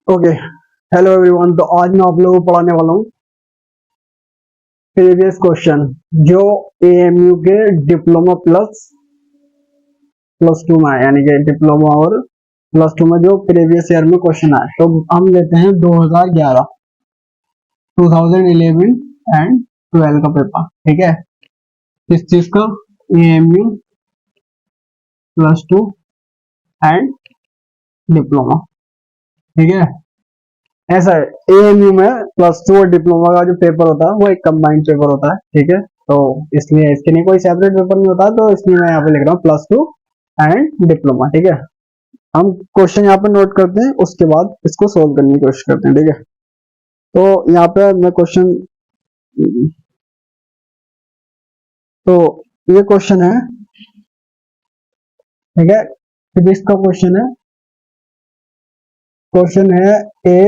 Okay. Hello everyone. तो आज मैं आप लोगों को पढ़ाने वाला हूँ प्रीवियस क्वेश्चन जो एएमयू के डिप्लोमा प्लस प्लस टू में है, यानी कि डिप्लोमा और प्लस टू में जो प्रीवियस ईयर में क्वेश्चन आए। तो हम लेते हैं 2011, 2011 एंड 12 का पेपर। ठीक है, किस चीज का? AMU plus two and diploma. ठीक है, ऐसा है। एएमयू में प्लस टू और डिप्लोमा का जो पेपर होता है वो एक कंबाइंड पेपर होता है। ठीक है, तो इसलिए इसके लिए कोई सेपरेट पेपर नहीं होता, तो इसलिए मैं यहाँ पे लिख रहा हूँ प्लस टू एंड डिप्लोमा। ठीक है, हम क्वेश्चन यहाँ पे नोट करते हैं, उसके बाद इसको सोल्व करने की कोशिश करते हैं। ठीक है, तो यहाँ पे मैं क्वेश्चन, तो ये क्वेश्चन है। ठीक है, फिजिक्स का क्वेश्चन है। क्वेश्चन है ए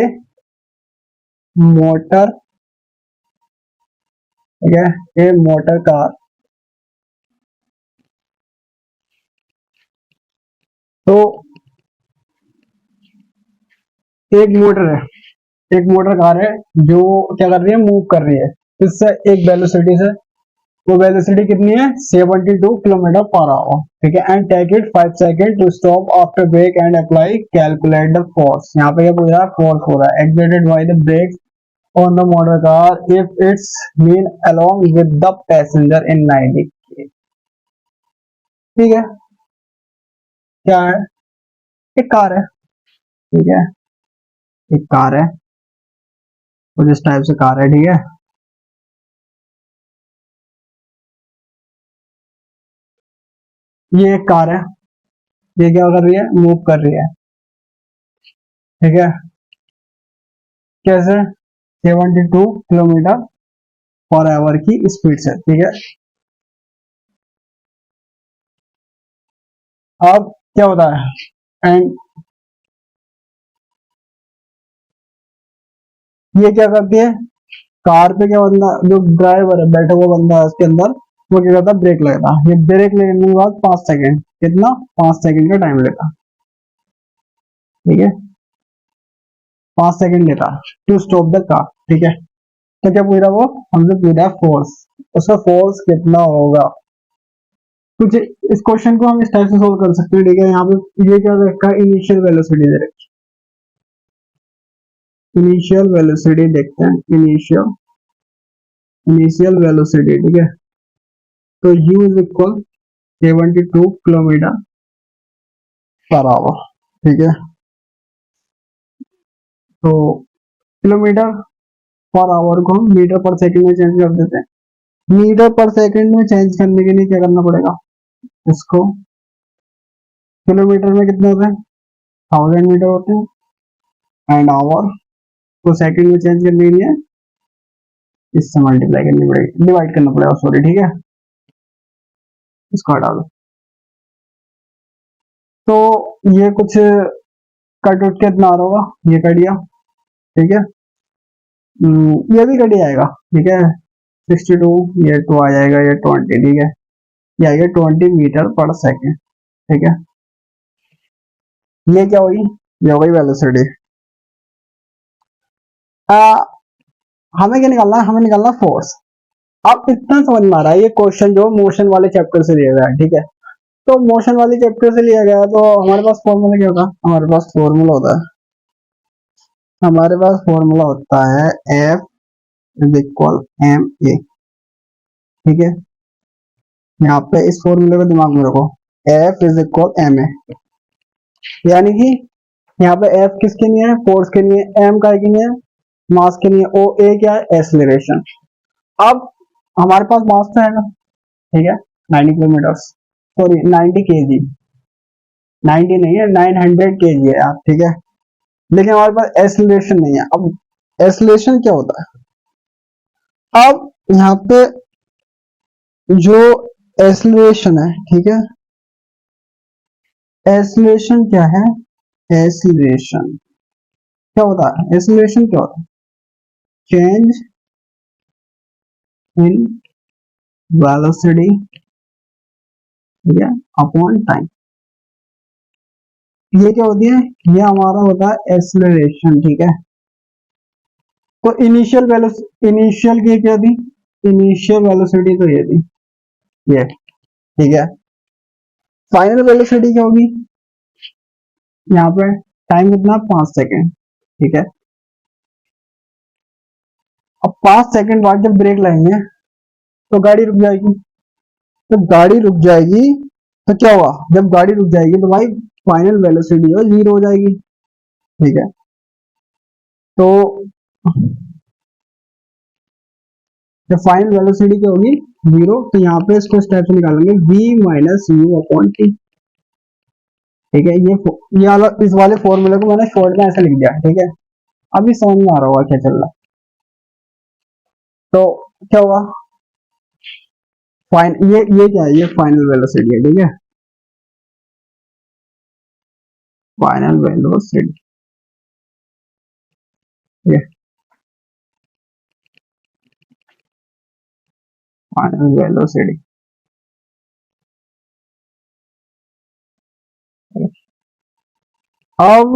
मोटर, ठीक है, ए मोटर कार। तो एक मोटर है, एक मोटर कार है जो क्या कर रही है, मूव कर रही है इससे एक वेलोसिटी से। वो वेलोसिटी कितनी है? 72 किलोमीटर पर आवर। ठीक है, and take it 5 second to stop after break and apply calculate the force. यहाँ पे क्या पूछ रहा है? फोर्स हो रहा है exerted by the brake on the motor car if it's mean along with the passenger in 90। ठीक है, क्या है? एक कार है। ठीक है, एक कार है, कुछ इस टाइप से कार है। ठीक है, ये एक कार है, ये क्या कर रही है? मूव कर रही है। ठीक है, कैसे? 72 किलोमीटर पर आवर की स्पीड से। ठीक है, अब क्या होता है? एंड ये क्या करती है? कार पे क्या बंदा, जो ड्राइवर है बैठा हुआ बंदा है उसके अंदर, वो क्या करता है? ब्रेक लगता है। ये ब्रेक लगने के बाद 5 सेकंड, कितना? 5 सेकंड का टाइम लेता। ठीक है, 5 सेकंड लेता टू स्टॉप द कार। ठीक है, तो क्या पूरा वो हमसे पूरा फोर्स, उसका फोर्स कितना होगा? कुछ इस क्वेश्चन को हम इस टाइप से सोल्व कर सकते हैं। ठीक है, यहाँ पे ये क्या रखा है? इनिशियल वेलोसिटी दे रखी है। इनिशियल वेलोसिटी देखते हैं, इनिशियल इनिशियल वेलोसिटी। ठीक है, तो u इज इक्वल 72 किलोमीटर पर आवर। ठीक है, तो किलोमीटर पर आवर को हम मीटर पर सेकंड में चेंज कर देते हैं। मीटर पर सेकंड में चेंज करने के लिए क्या करना पड़ेगा? इसको किलोमीटर में कितने होते हैं? 1000 मीटर होते हैं, एंड आवर को सेकंड में चेंज करने के लिए इससे मल्टीप्लाई करनी पड़ेगी, डिवाइड करना पड़ेगा, सॉरी। ठीक है, इसको हटा दो। तो ये कुछ कट उठ के इतना आ रहा होगा, ये कट गया। ठीक है, ये भी कट जाएगा। ठीक है, 62, ये 2 आ जाएगा, ये 20। ठीक है, ये आएगा 20 मीटर पर सेकेंड। ठीक है, ये क्या होगी? ये हो गई वेलोसिटी। हमें क्या निकालना है? हमें निकालना फोर्स। अब इतना समझ में आ रहा है, ये क्वेश्चन जो मोशन वाले चैप्टर से लिया गया है। ठीक है, तो मोशन वाले चैप्टर से लिया गया है, तो हमारे पास फॉर्मूला क्या होगा? हमारे पास फॉर्मूला होता है F is equal M A. ठीक है, यहाँ पे इस फॉर्मूले को दिमाग में रखो, F is equal M A. यानी कि यहाँ पे एफ किसके लिए है? फोर्स के लिए। एम का के लिए? मास के लिए। ओ ए क्या है? एक्सीलरेशन। अब हमारे पास मास तो है ना, ठीक है, 90 किलोमीटर, सॉरी 90 केजी, 90 नहीं है, 900 केजी है यार। ठीक है, लेकिन हमारे पास एक्सीलरेशन नहीं है। अब एक्सीलरेशन क्या होता है? अब यहाँ पे जो एक्सीलरेशन है, ठीक है, एक्सीलरेशन क्या है? एक्सीलरेशन क्या होता है? एक्सीलरेशन क्या होता है? चेंज इन वेलोसिटी, ठीक है, अपॉन टाइम। ये क्या होती है, ये हमारा होता है एक्सेलरेशन, ठीक है। तो इनिशियल की क्या थी, इनिशियल वेलोसिटी तो ये थी, ये ठीक है। फाइनल वेलोसिटी क्या होगी, यहाँ पे टाइम कितना 5 सेकेंड, ठीक है। अब 5 सेकेंड बाद जब ब्रेक लगाएंगे तो गाड़ी रुक जाएगी, तो गाड़ी रुक जाएगी, तो क्या हुआ, जब गाड़ी रुक जाएगी तो भाई फाइनल वेलोसिटी जो 0 हो जाएगी, ठीक है। तो जब फाइनल वेलोसिटी क्या होगी 0, तो यहाँ पे इसको स्टेप से निकालेंगे v minus you upon T, ठीक है। ये वाला, इस वाले फॉर्मूले को मैंने शॉर्ट में ऐसे लिख दिया, ठीक है। अभी समझ में आ रहा होगा क्या चल रहा है। तो क्या हुआ, ये क्या है, ये फाइनल वेलोसिटी है, ठीक है। फाइनल वेलोसिटी, ये फाइनल वेलोसिटी, अब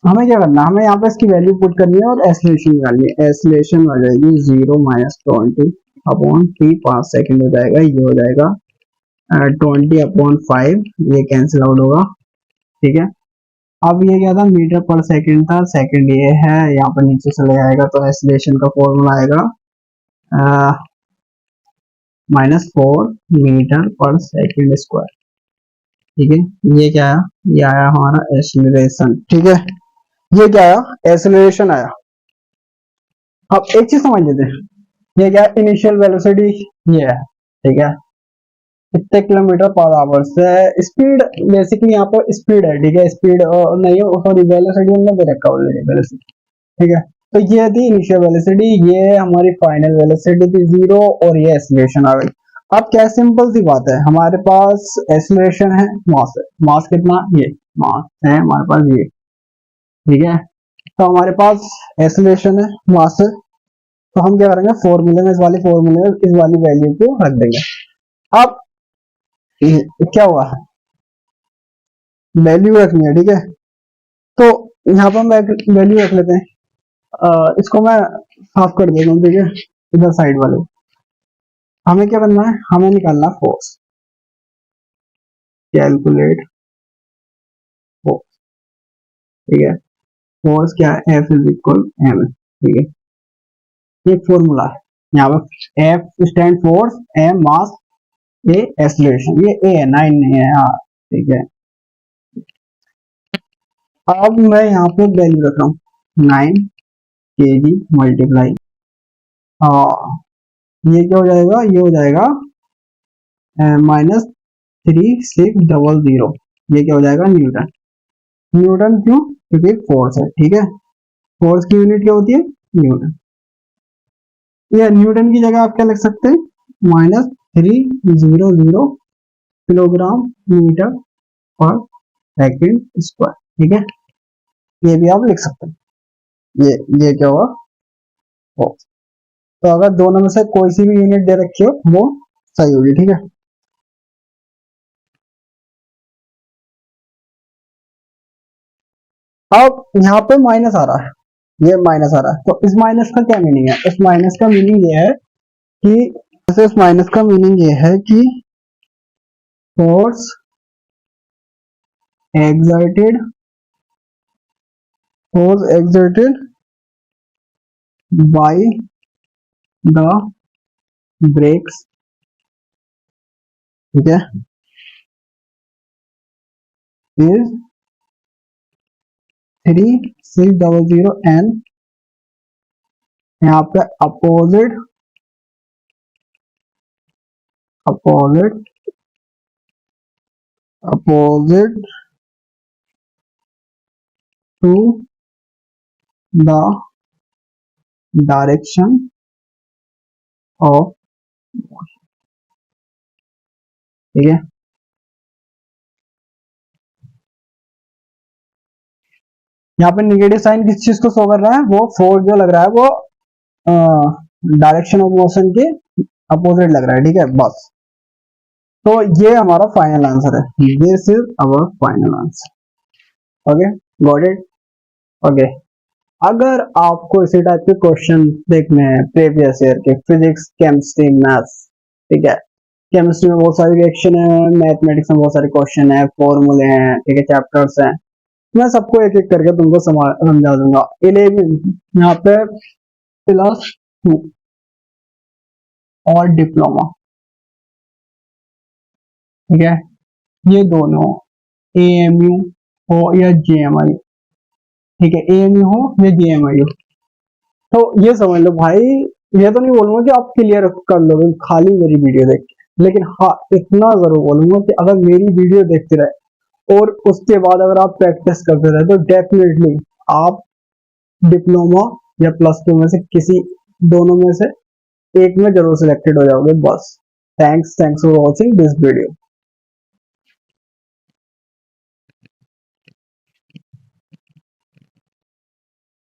हमें क्या करना है, हमें यहाँ पे इसकी वैल्यू पुट करनी है और एसलेशन निकालनी है। एसलेशन हो जाएगी 0 माइनस 20 अपॉन टी, 5 सेकेंड हो जाएगा, ये हो जाएगा 20 अपॉन 5, ये कैंसिल आउट होगा, ठीक है। अब ये क्या था, मीटर पर सेकंड था, सेकंड ये है, यहाँ पर नीचे चले जाएगा तो एसलेशन का फॉर्मूला आएगा -4 मीटर पर सेकंड स्क्वायर, ठीक है। ये क्या आया, ये आया हमारा एक्सीलरेशन, ठीक है। ये क्या आया, एक्सीलरेशन आया। अब एक चीज समझ लेते हैं, ये क्या इनिशियल वेलोसिटी, ये है, ठीक है। कितने किलोमीटर पर आवर से स्पीड, बेसिकली यहाँ पर स्पीड है, ठीक है। स्पीड नहीं, सॉरी वेलोसिटी हमने दे रखा है, वेलोसिटी, ठीक है। तो ये थी इनिशियल वेलोसिटी, ये हमारी फाइनल वेलोसिटी थी 0, और ये एक्सीलरेशन आ गई। अब क्या सिंपल सी बात है, हमारे पास एक्सीलरेशन है, मास है, मास कितना, ये मास है हमारे पास, ये ठीक है। तो हमारे पास एक्सीलरेशन है, मास है, तो हम क्या करेंगे, फॉर्मूले में, इस वाले फॉर्मूले में इस वाली वैल्यू को रख देंगे। अब क्या हुआ, वैल्यू रखनी है, ठीक है। तो यहाँ पर हम वैल्यू रख लेते हैं, इसको मैं साफ कर देता हूँ, ठीक है। इधर साइड वाले, हमें क्या करना है, हमें निकालना फोर्स, कैलकुलेट फोर्स, ठीक है। फोर्स क्या है, F इज इक्वल एम, ठीक है। ये फॉर्मूला है, यहाँ पर F स्टैंड फोर्स, एम मास, ए एक्सीलरेशन, ये ए है, 9 नहीं है, हाँ ठीक है। अब मैं यहाँ पे वैल्यू रख रहा हूँ 9 kg मल्टीप्लाई, ये क्या हो जाएगा, ये हो जाएगा -3600, ये क्या हो जाएगा, न्यूटन। न्यूटन क्यों, क्योंकि फोर्स है, ठीक है। फोर्स की यूनिट क्या होती है, न्यूटन। ये न्यूटन की जगह आप क्या लिख सकते हैं, -300 किलोग्राम मीटर पर सेकंड स्क्वायर, ठीक है। ये भी आप लिख सकते हैं, ये क्या होगा, फोर्स। तो अगर दोनों में से कोई सी भी यूनिट दे रखी हो वो सही होगी, ठीक है। अब यहाँ पे माइनस आ रहा है, ये माइनस आ रहा है, तो इस माइनस का क्या मीनिंग है, इस माइनस का मीनिंग ये है कि, इस माइनस का मीनिंग ये है कि force exerted, force exerted by the brakes, ठीक है, is 3600 and यहाँ पे opposite opposite opposite to the direction of, ठीक है। यहाँ पे नेगेटिव साइन किस चीज को शो कर रहा है, वो फोर्स जो लग रहा है वो डायरेक्शन ऑफ मोशन के अपोजिट लग रहा है, ठीक है, बस। तो ये हमारा फाइनल आंसर है, this is our final answer. Okay, got it. Okay, अगर आपको इसी टाइप के क्वेश्चन देखने हैं प्रीवियस ईयर के, फिजिक्स, केमिस्ट्री, मैथ्स, ठीक है, केमिस्ट्री में बहुत सारे रिएक्शन है, मैथमेटिक्स में बहुत सारे क्वेश्चन है, फॉर्मूले हैं, ठीक है, चैप्टर्स हैं, मैं सबको एक एक करके तुमको समझा दूंगा। 11 यहाँ पे प्लस 2 और डिप्लोमा, ठीक है, ये दोनों एएमयू हो या जेएमआई, ठीक है, एएमयू हो या जेएमआई हो, तो ये समझ लो भाई, ये तो नहीं बोलूंगा कि आप क्लियर कर लोगे खाली मेरी वीडियो देख के, लेकिन हाँ इतना जरूर बोलूंगा कि अगर मेरी वीडियो देखते रहे और उसके बाद अगर आप प्रैक्टिस करते रहे तो डेफिनेटली आप डिप्लोमा या प्लस टू में से किसी दोनों में से एक में जरूर सिलेक्टेड हो जाओगे बस। Thanks for watching this video.